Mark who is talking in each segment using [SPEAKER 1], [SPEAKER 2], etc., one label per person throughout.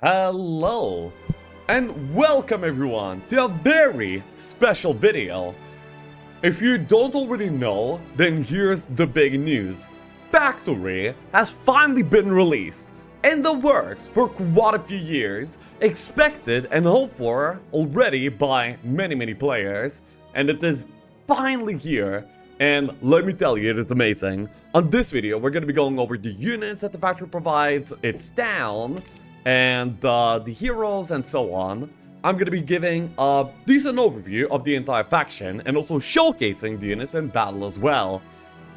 [SPEAKER 1] Hello and welcome everyone to a very special video. If you don't already know, then here's the big news. Factory has finally been released, in the works for quite a few years, expected and hoped for already by many players, and it is finally here. And let me tell you, it is amazing. On this video, we're gonna be going over the units that the factory provides, its town, and the heroes and so on. I'm gonna be giving a decent overview of the entire faction and also showcasing the units in battle as well.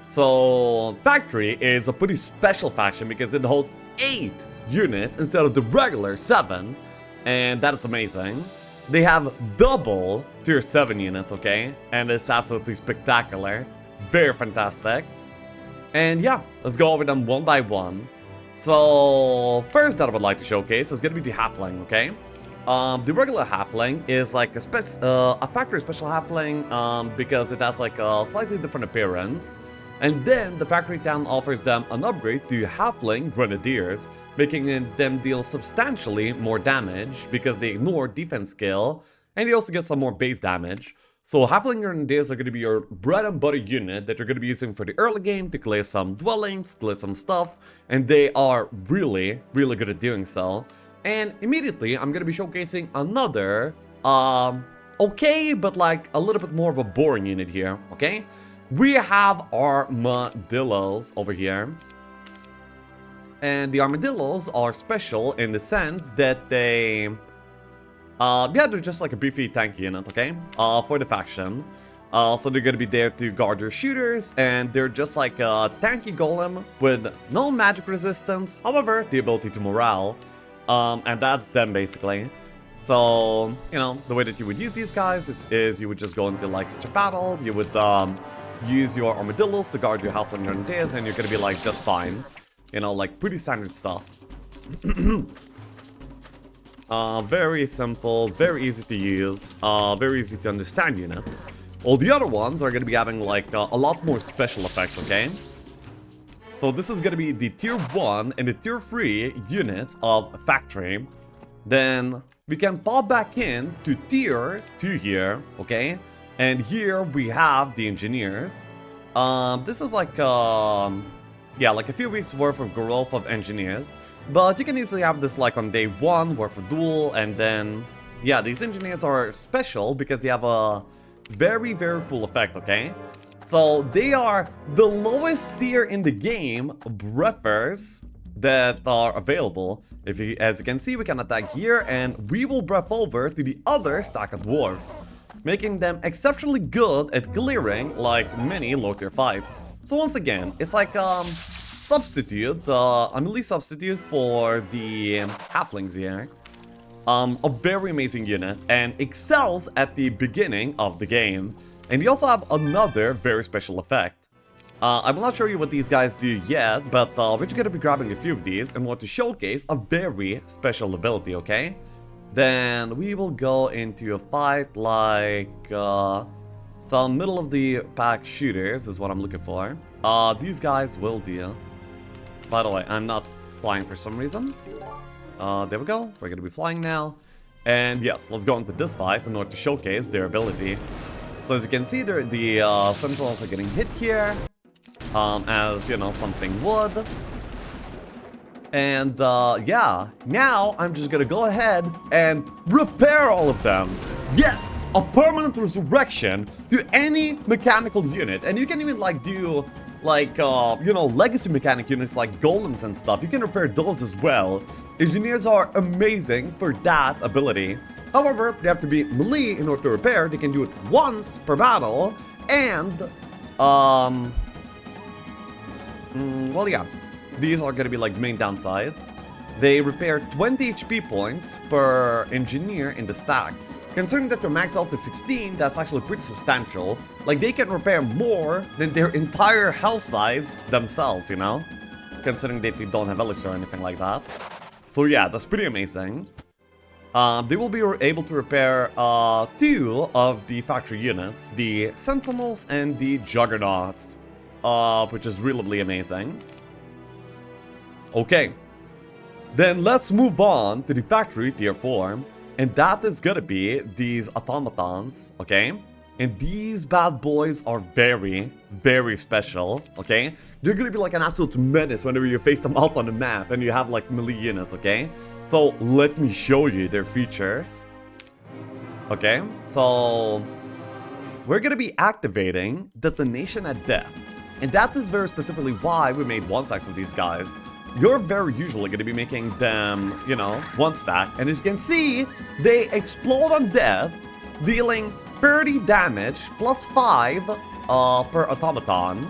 [SPEAKER 1] So Factory is a pretty special faction because it holds 8 units instead of the regular 7, and that is amazing. They have double tier 7 units, okay? And it's absolutely spectacular. Very fantastic. And yeah, let's go over them one by one. So, first that I would like to showcase is going to be the halfling, okay? The regular halfling is like a factory special halfling because it has like a slightly different appearance. And then the factory town offers them an upgrade to halfling grenadiers, making them deal substantially more damage because they ignore defense skill, and they also get some more base damage. So halfling grenadiers are going to be your bread and butter unit that you're going to be using for the early game to clear some dwellings, clear some stuff, and they are really good at doing so. And immediately I'm going to be showcasing another, okay, but like a little bit more of a boring unit here, okay? We have armadillos over here. And the armadillos are special in the sense that they... yeah, they're just like a beefy tank unit, okay? For the faction. So they're gonna be there to guard your shooters, and they're just like a tanky golem with no magic resistance, however, the ability to morale. And that's them basically. So, you know, the way that you would use these guys is you would just go into like such a battle, you would use your armadillos to guard your halfling grenadiers, and you're gonna be like just fine. You know, like pretty standard stuff. Very simple, very easy to use, very easy to understand units. All the other ones are going to be having like a lot more special effects, okay? So this is going to be the tier 1 and the tier 3 units of Factory. Then we can pop back in to tier 2 here, okay? And here we have the engineers. This is like, yeah, like a few weeks worth of growth of engineers. But you can easily have this like on day 1 worth of duel, and then, yeah, these engineers are special because they have a very cool effect, okay? So they are the lowest tier in the game breathers that are available. As you can see, we can attack here and we will breath over to the other stack of dwarves, making them exceptionally good at clearing like many low tier fights. So once again, it's like substitute, a melee substitute for the halflings here. A very amazing unit and excels at the beginning of the game. And you also have another very special effect. I'm not sure what these guys do yet, but we're just gonna be grabbing a few of these and want to showcase a very special ability, okay? Then we will go into a fight like some middle of the pack shooters is what I'm looking for. These guys will deal. By the way, I'm not flying for some reason. There we go. We're gonna be flying now. And yes, let's go into this fight in order to showcase their ability. So as you can see, the sentinels are getting hit here. As, you know, something would. And, yeah. Now, I'm just gonna go ahead and repair all of them. Yes! A permanent resurrection to any mechanical unit. And you can even, like, do... like, you know, legacy mechanic units like golems and stuff, you can repair those as well. Engineers are amazing for that ability. However, they have to be melee in order to repair. They can do it once per battle, and, well, yeah, these are gonna be like main downsides. They repair 20 HP points per engineer in the stack. Considering that their max health is 16, that's actually pretty substantial. Like, they can repair more than their entire health size themselves, you know? Considering that they don't have elixir or anything like that. So yeah, that's pretty amazing. They will be able to repair 2 of the factory units, the Sentinels and the Juggernauts, which is really amazing. Okay. Then let's move on to the factory tier 4. And that is gonna be these automatons, okay? And these bad boys are very, very special, okay? They're gonna be like an absolute menace whenever you face them out on the map and you have like melee units, okay? So let me show you their features. Okay, so we're gonna be activating Detonation at Death. And that is very specifically why we made one stacks of these guys. You're very usually gonna be making them, you know, one stack. And as you can see, they explode on death, dealing 30 damage plus 5 per automaton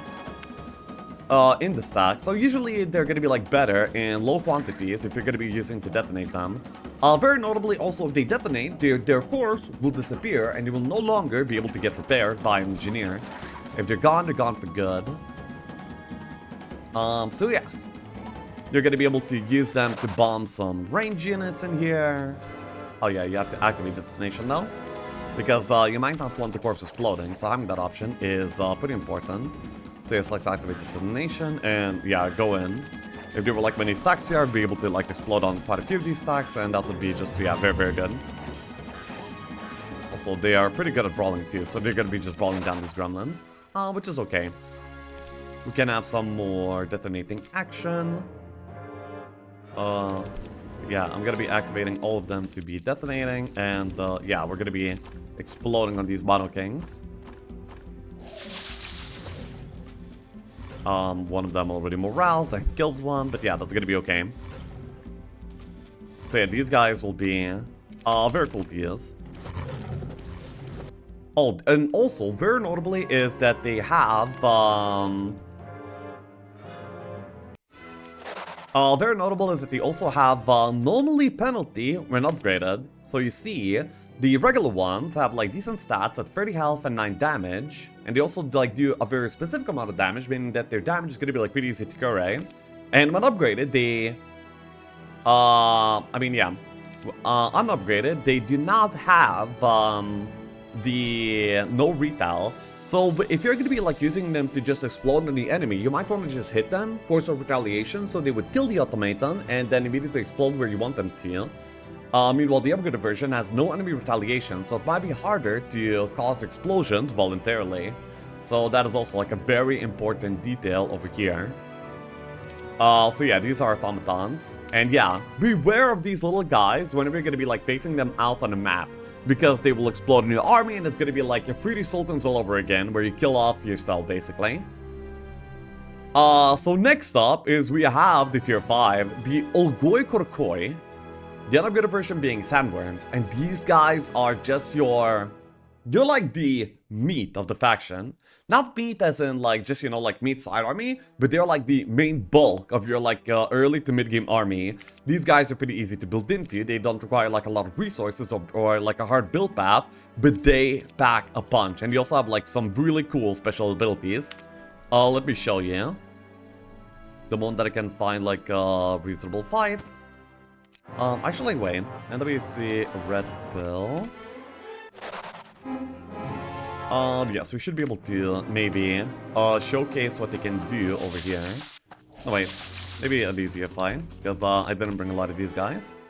[SPEAKER 1] in the stack. So usually they're gonna be like better in low quantities if you're gonna be using to detonate them. Very notably also, if they detonate, their cores will disappear and they will no longer be able to get repaired by an engineer. If they're gone for good. So yes, you're gonna be able to use them to bomb some range units in here. Oh yeah, you have to activate the detonation now, because you might not want the corpse exploding, so having that option is pretty important. So yes, let's activate the detonation and yeah, go in. If there were like many stacks here, I'd be able to like explode on quite a few of these stacks, and that would be just, yeah, very, very good. Also, they are pretty good at brawling too, so they're gonna be just brawling down these gremlins, which is okay. We can have some more detonating action. Yeah, I'm gonna be activating all of them to be detonating, and yeah, we're gonna be exploding on these Mono Kings. One of them already morales and kills one, but yeah, that's gonna be okay. So yeah, these guys will be very cool to use. Oh, and also, very notably is that they have, very notable is that they also have normally penalty when upgraded. So you see, the regular ones have like decent stats at 30 health and 9 damage. And they also like do a very specific amount of damage, meaning that their damage is going to be like pretty easy to carry. And when upgraded, they... I mean, yeah. Unupgraded, they do not have the no retail. So if you're going to be like using them to just explode on the enemy, you might want to just hit them, force of retaliation, so they would kill the automaton and then immediately explode where you want them to. Meanwhile, the upgraded version has no enemy retaliation, so it might be harder to cause explosions voluntarily. So that is also like a very important detail over here. So yeah, these are automatons. And yeah, beware of these little guys whenever you're going to be like facing them out on the map, because they will explode in your army and it's going to be like your 3D Sultans all over again, where you kill off yourself basically. So next up is we have the tier 5, the Olgoi Korkoi. The unupgraded version being Sandworms, and these guys are just you're like the meat of the faction. Not meat as in like just, you know, like meat side army, but they're like the main bulk of your like early to mid game army. These guys are pretty easy to build into. They don't require like a lot of resources or like a hard build path, but they pack a punch. And they also have like some really cool special abilities. Let me show you. The one that I can find like a reasonable fight. Actually, wait. And let me see. Red pill. Yes, we should be able to maybe showcase what they can do over here. No, wait. Maybe an easier fight, because I didn't bring a lot of these guys.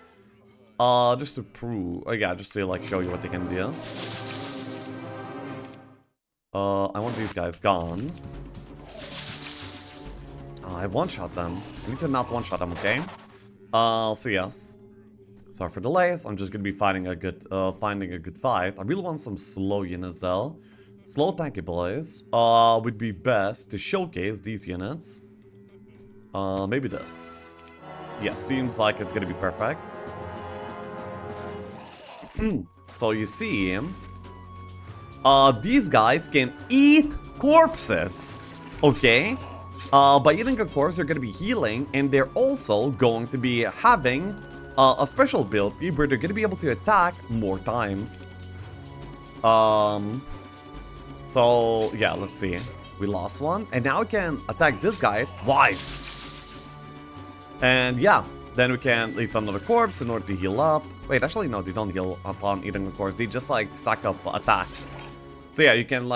[SPEAKER 1] Just to prove, yeah, just to like show you what they can do. I want these guys gone. I one-shot them. I need to not one-shot them, okay? So yes. Sorry for delays. I'm just gonna be finding a good fight. I really want some slow units though. Slow tanky boys would be best to showcase these units. Maybe this. Yeah, seems like it's gonna be perfect. So you see, these guys can eat corpses. Okay. By eating a corpse, they're gonna be healing, and they're also going to be having a special ability where they're gonna be able to attack more times. So yeah, let's see. We lost one, and now we can attack this guy twice. And yeah, then we can eat another corpse in order to heal up. Wait, actually no, they don't heal upon eating a corpse. They just like stack up attacks. So yeah, you can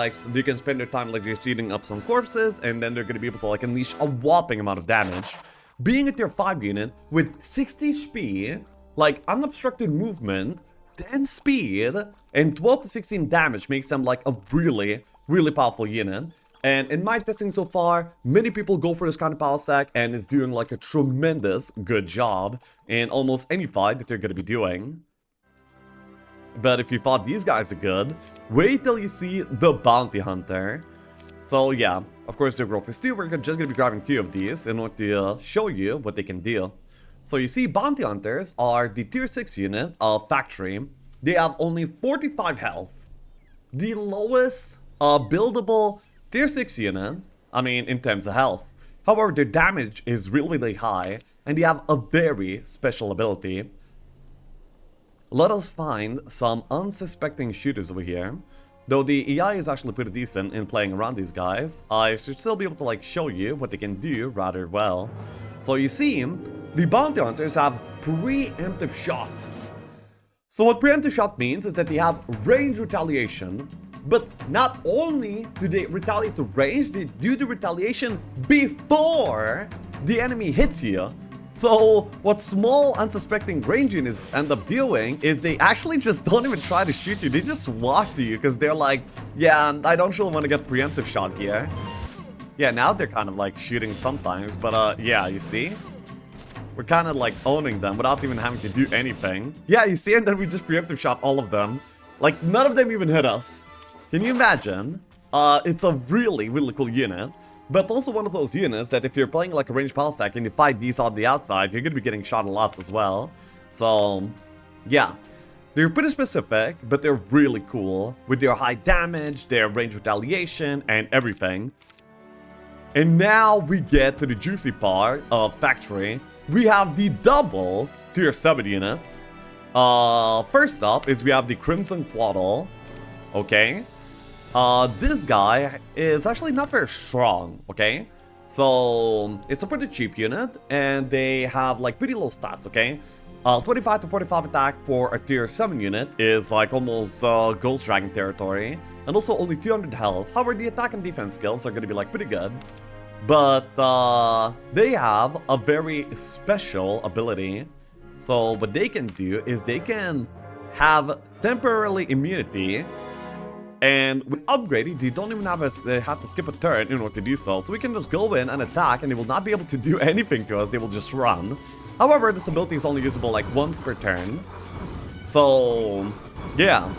[SPEAKER 1] spend your time like just eating up some corpses, and then they're gonna be able to like unleash a whopping amount of damage. being a tier 5 unit with 60 speed, like unobstructed movement, 10 speed, and 12 to 16 damage makes them like a really, really powerful unit. And in my testing so far, many people go for this kind of power stack and it's doing like a tremendous good job in almost any fight that you're gonna be doing. But if you thought these guys are good, wait till you see the Bounty Hunter. So yeah, of course they're growth for steel. We're just gonna be grabbing 2 of these in order to show you what they can do. So you see, Bounty Hunters are the tier 6 unit of Factory. They have only 45 health. The lowest buildable tier 6 unit, I mean, in terms of health. However, their damage is really, really high, and they have a very special ability. Let us find some unsuspecting shooters over here. Though the AI is actually pretty decent in playing around these guys, I should still be able to like show you what they can do rather well. So you see, the Bounty Hunters have preemptive shot. So what preemptive shot means is that they have range retaliation. But not only do they retaliate to range, they do the retaliation before the enemy hits you. So what small unsuspecting range units end up doing is they actually just don't even try to shoot you. They just walk to you because they're like, yeah, I don't really want to get preemptive shot here. Yeah, now they're kind of like shooting sometimes, but yeah, you see? We're kind of like owning them without even having to do anything. Yeah, you see, and then we just preemptive shot all of them. Like, none of them even hit us. Can you imagine? It's a really, really cool unit. But also one of those units that if you're playing like a ranged power stack and you fight these on the outside, you're gonna be getting shot a lot as well. So, yeah. They're pretty specific, but they're really cool. With their high damage, their range retaliation, and everything. And now we get to the juicy part of Factory. We have the double tier 7 units. First up is we have the Crimson Quadrille. Okay. This guy is actually not very strong, okay? So, it's a pretty cheap unit, and they have, like, pretty low stats, okay? 25 to 45 attack for a tier 7 unit is, like, almost Ghost Dragon territory. And also only 200 health. However, the attack and defense skills are gonna be, like, pretty good. But, they have a very special ability. So, what they can do is they can have temporarily immunity. And with upgrading, they don't even have to skip a turn in order to do so. So we can just go in and attack, and they will not be able to do anything to us. They will just run. However, this ability is only usable like once per turn. So, yeah.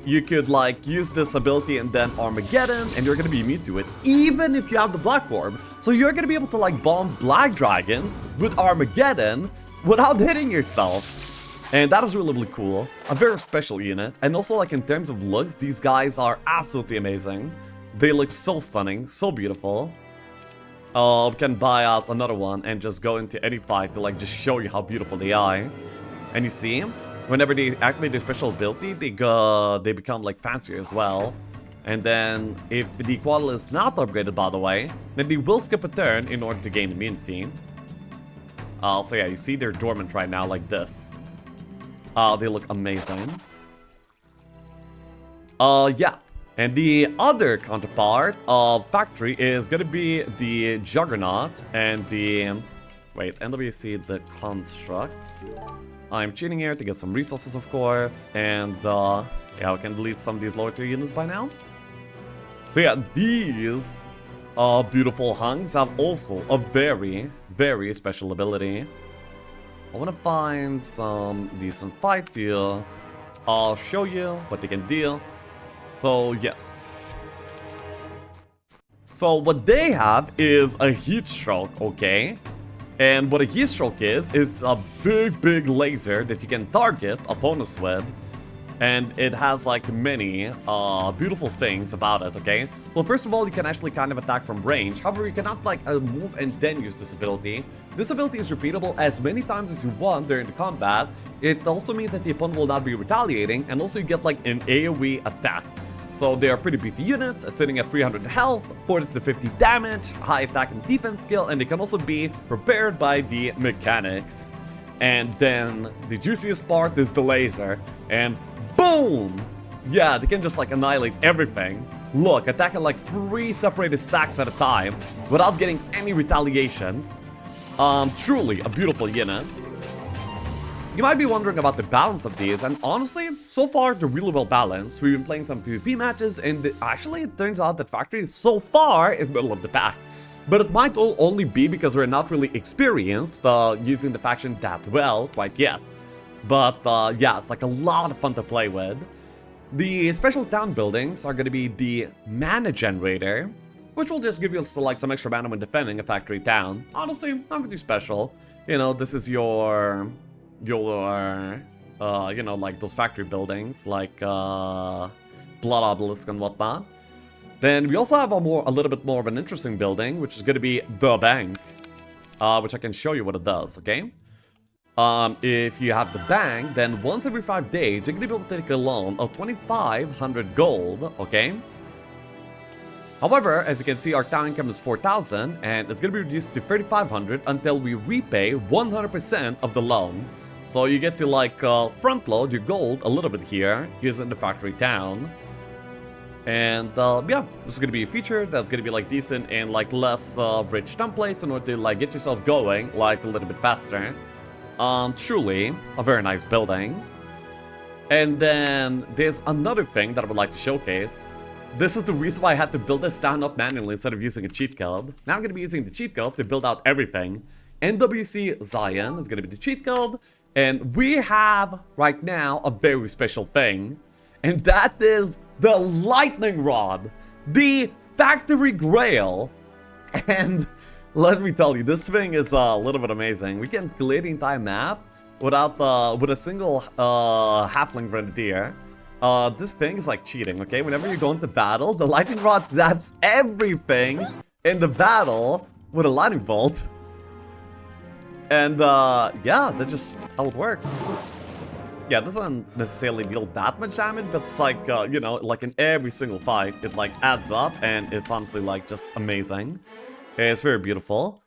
[SPEAKER 1] You could like use this ability and then Armageddon, and you're gonna be immune to it, even if you have the Black Orb. So you're gonna be able to like bomb Black Dragons with Armageddon without hitting yourself. And that is really, really cool. A very special unit. And also, like, in terms of looks, these guys are absolutely amazing. They look so stunning, so beautiful. We can buy out another one and just go into any fight to, like, just show you how beautiful they are. And you see, whenever they activate their special ability, they become, like, fancier as well. And then, if the Quadrille is not upgraded, by the way, then they will skip a turn in order to gain immunity. So yeah, you see they're dormant right now, like this. They look amazing. Yeah. And the other counterpart of Factory is gonna be the Juggernaut and the... Wait, NWC the Construct. I'm cheating here to get some resources, of course. And, yeah, we can delete some of these lower tier units by now. So yeah, these beautiful hunks have also a very, very special ability. I want to find some decent fight deal. I'll show you what they can do. So, yes. So, what they have is a heat stroke, okay? And what a heat stroke is a big, big laser that you can target opponents with. And it has like many beautiful things about it, okay? So first of all, you can actually kind of attack from range. However, you cannot like move and then use this ability. This ability is repeatable as many times as you want during the combat. It also means that the opponent will not be retaliating, and also you get like an AoE attack. So they are pretty beefy units, sitting at 300 health, 40 to 50 damage, high attack and defense skill, and they can also be repaired by the mechanics. And then the juiciest part is the laser, and boom! Yeah, they can just like annihilate everything. Look, attacking like 3 separated stacks at a time without getting any retaliations. Truly a beautiful unit. You might be wondering about the balance of these, and honestly, so far they're really well balanced. We've been playing some PvP matches, and actually it turns out that Factory so far is middle of the pack. But it might only be because we're not really experienced using the faction that well quite yet. But yeah, it's like a lot of fun to play with. The special town buildings are going to be the mana generator, which will just give you like some extra mana when defending a factory town. Honestly, nothing too special. You know, this is your you know, like those factory buildings, like Blood Obelisk and whatnot. Then we also have a little bit more of an interesting building, which is going to be the bank, which I can show you what it does, okay? If you have the bank, then once every 5 days, you're going to be able to take a loan of 2,500 gold, okay? However, as you can see, our town income is 4,000, and it's going to be reduced to 3,500 until we repay 100% of the loan. So you get to like front load your gold a little bit here, using the factory town. And yeah, this is going to be a feature that's going to be like decent and like less rich templates in order to like get yourself going like a little bit faster. Truly a very nice building. And then there's another thing that I would like to showcase. This is the reason why I had to build this town up manually instead of using a cheat code. Now I'm going to be using the cheat code to build out everything. NWC Zion is going to be the cheat code. And we have right now a very special thing. And that is the lightning rod. The factory grail. And let me tell you, this thing is a little bit amazing. We can clear the entire map without with a single halfling grenadier. This thing is like cheating, okay? Whenever you go into battle, the lightning rod zaps everything in the battle with a lightning bolt. And yeah, that's just how it works. Yeah, it doesn't necessarily deal that much damage, but it's like, you know, like in every single fight, it like adds up, and it's honestly like just amazing. It's very beautiful.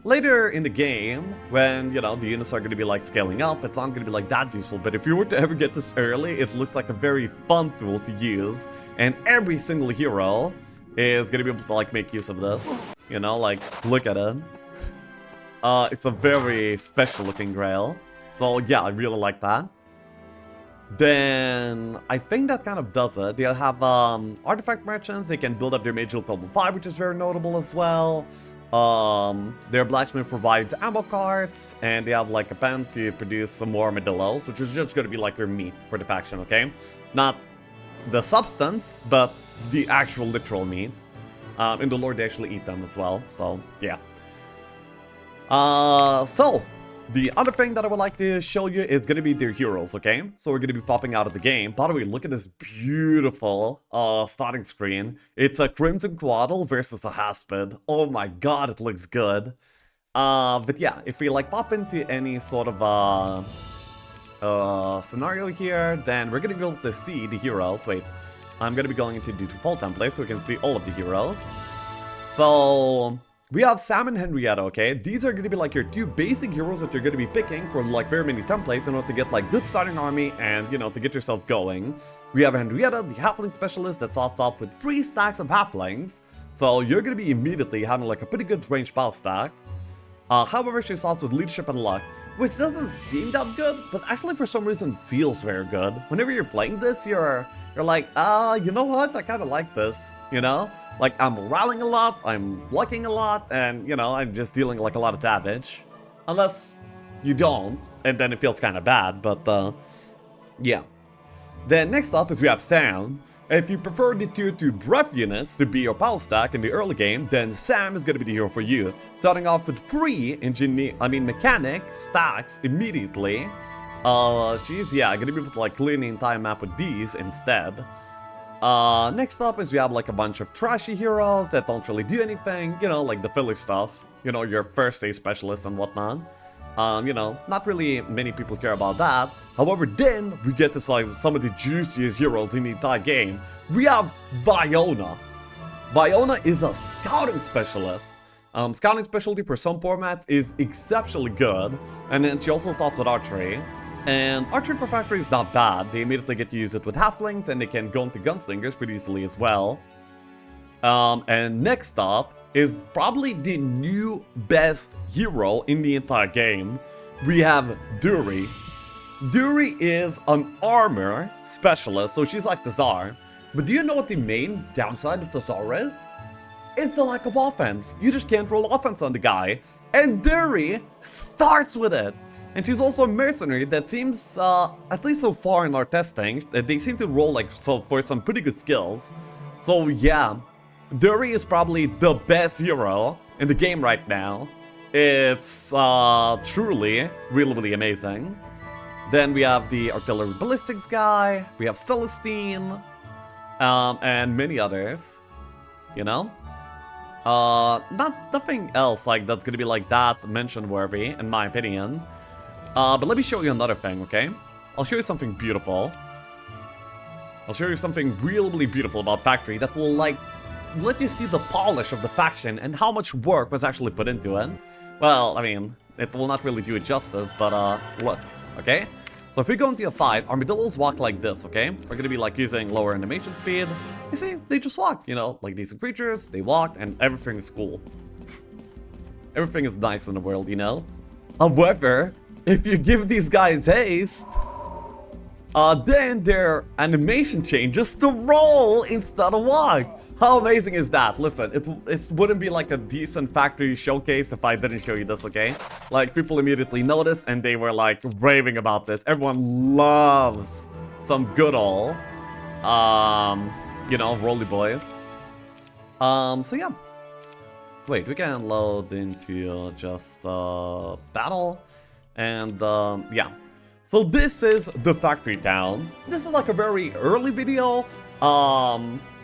[SPEAKER 1] Later in the game, when, you know, the units are going to be like scaling up, it's not going to be like that useful, but if you were to ever get this early, it looks like a very fun tool to use, and every single hero is going to be able to like make use of this, you know, like, look at it. It's a very special looking grail, so yeah, I really like that. Then I think that kind of does it. They'll have artifact merchants. They can build up their mage guild level 5, which is very notable as well. Their blacksmith provides ammo carts, and they have like a pen to produce some more armadillos, which is just going to be like your meat for the faction, okay? Not the substance, but the actual literal meat. In the lore, they actually eat them as well, so yeah. So the other thing that I would like to show you is going to be their heroes, okay? So we're going to be popping out of the game. By the way, look at this beautiful starting screen. It's a Crimson Quadrille versus a Haspid. Oh my god, it looks good. But yeah, if we like pop into any sort of scenario here, then we're going to be able to see the heroes. Wait, I'm going to be going into the default template so we can see all of the heroes. So we have Sam and Henrietta, okay? These are going to be like your two basic heroes that you're going to be picking from like very many templates in order to get like good starting army and, you know, to get yourself going. We have Henrietta, the halfling specialist that starts off with 3 stacks of halflings. So you're going to be immediately having like a pretty good range spell stack. However, she starts with leadership and luck, which doesn't seem that good, but actually for some reason feels very good. Whenever you're playing this, you're like, you know what? I kind of like this, you know? Like, I'm moralling a lot, I'm lucking a lot, and, you know, I'm just dealing, like, a lot of damage. Unless you don't, and then it feels kind of bad, but, yeah. Then next up is we have Sam. If you prefer the tier 2 breath units to be your power stack in the early game, then Sam is gonna be the hero for you. Starting off with 3 mechanic stacks immediately. She's, yeah, gonna be able to, like, clear the entire map with these instead. Next up is we have like a bunch of trashy heroes that don't really do anything, you know, like the filler stuff, you know, your first aid specialist and whatnot. You know, not really many people care about that. However, then we get to like some of the juiciest heroes in the entire game. We have Viona. Viona is a scouting specialist. Scouting specialty for some formats is exceptionally good, and then she also starts with archery. And archery for factory is not bad. They immediately get to use it with halflings, and they can go into gunslingers pretty easily as well. And next up is probably the new best hero in the entire game. We have Duri. Duri is an armor specialist, so she's like the Tsar. But do you know what the main downside of the Tsar is? It's the lack of offense. You just can't roll offense on the guy. And Duri starts with it. And she's also a mercenary that seems, at least so far in our testing, that they seem to roll like for some pretty good skills. So yeah, Duri is probably the best hero in the game right now. It's truly really amazing. Then we have the artillery ballistics guy, we have Celestine, and many others, you know? Nothing else like that's gonna be like that mention worthy, in my opinion. But let me show you another thing, okay? I'll show you something beautiful. I'll show you something really beautiful about Factory that will, like, let you see the polish of the faction and how much work was actually put into it. Well, I mean, it will not really do it justice, but, look, okay? So if we go into a fight, armadillos walk like this, okay? We're gonna be, like, using lower animation speed. You see, they just walk, you know, like decent creatures, they walk, and everything is cool. Everything is nice in the world, you know? However, if you give these guys haste, then their animation changes to roll instead of walk. How amazing is that? Listen, it wouldn't be like a decent Factory showcase if I didn't show you this, okay? Like, people immediately noticed and they were like raving about this. Everyone loves some good old, you know, roly boys. So yeah. Wait, we can load into just battle. And yeah, so this is the Factory Town. This is like a very early video.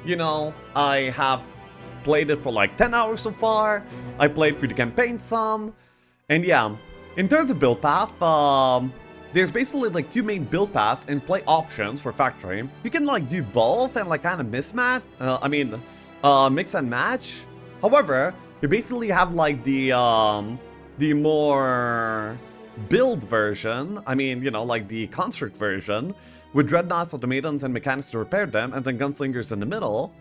[SPEAKER 1] You know, I have played it for like 10 hours so far. I played through the campaign some. And yeah, in terms of build path, there's basically like two main build paths and play options for Factory. You can like do both and like kind of mismatch. Mix and match. However, you basically have like the more build version, I mean, you know, like the construct version, with dreadnoughts, automatons, and mechanics to repair them, and then gunslingers in the middle.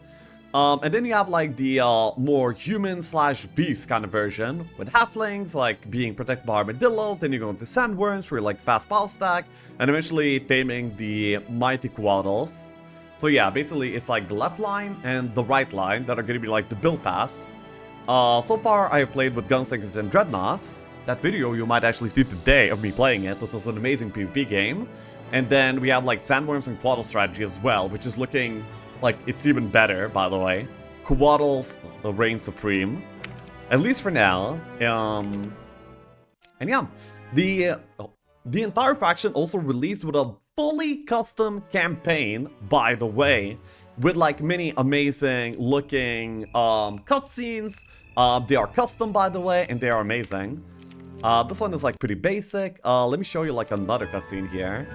[SPEAKER 1] And then you have like the more human/beast kind of version, with halflings, like being protected by armadillos, then you go into Sandworms for like fast pile stack, and eventually taming the mighty Quadrilles. So yeah, basically it's like the left line and the right line that are gonna be like the build paths. So far I have played with gunslingers and dreadnoughts. That video you might actually see today of me playing it, which was an amazing PvP game. And then we have like Sandworms and Quadrille strategy as well, which is looking like it's even better, by the way. Quadrilles reign supreme, at least for now. And yeah, the entire faction also released with a fully custom campaign, by the way, with like many amazing looking cutscenes. They are custom, by the way, and they are amazing. This one is like pretty basic. Let me show you like another cutscene here.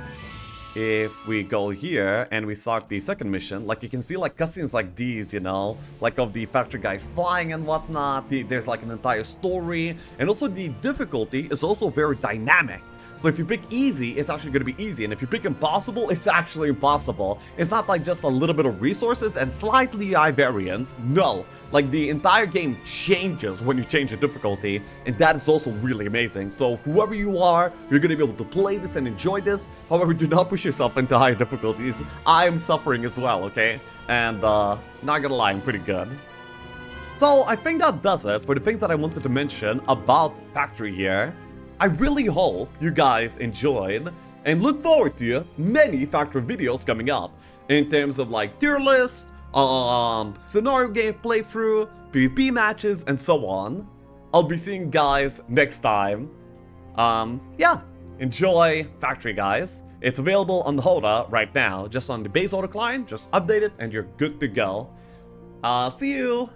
[SPEAKER 1] If we go here and we start the second mission, like you can see like cutscenes like these, you know, like of the factory guys flying and whatnot. There's like an entire story, and also the difficulty is also very dynamic. So if you pick easy, it's actually going to be easy, and if you pick impossible, it's actually impossible. It's not like just a little bit of resources and slightly high variance. No, like the entire game changes when you change the difficulty, and that is also really amazing. So whoever you are, you're going to be able to play this and enjoy this. However, do not push yourself into higher difficulties. I am suffering as well, okay? And not gonna lie, I'm pretty good. So I think that does it for the things that I wanted to mention about Factory here. I really hope you guys enjoyed, and look forward to many Factory videos coming up in terms of like tier list, scenario game playthrough, PvP matches, and so on. I'll be seeing you guys next time. Yeah, enjoy Factory, guys. It's available on the HotA right now, just on the base HotA client. Just update it and you're good to go. See you!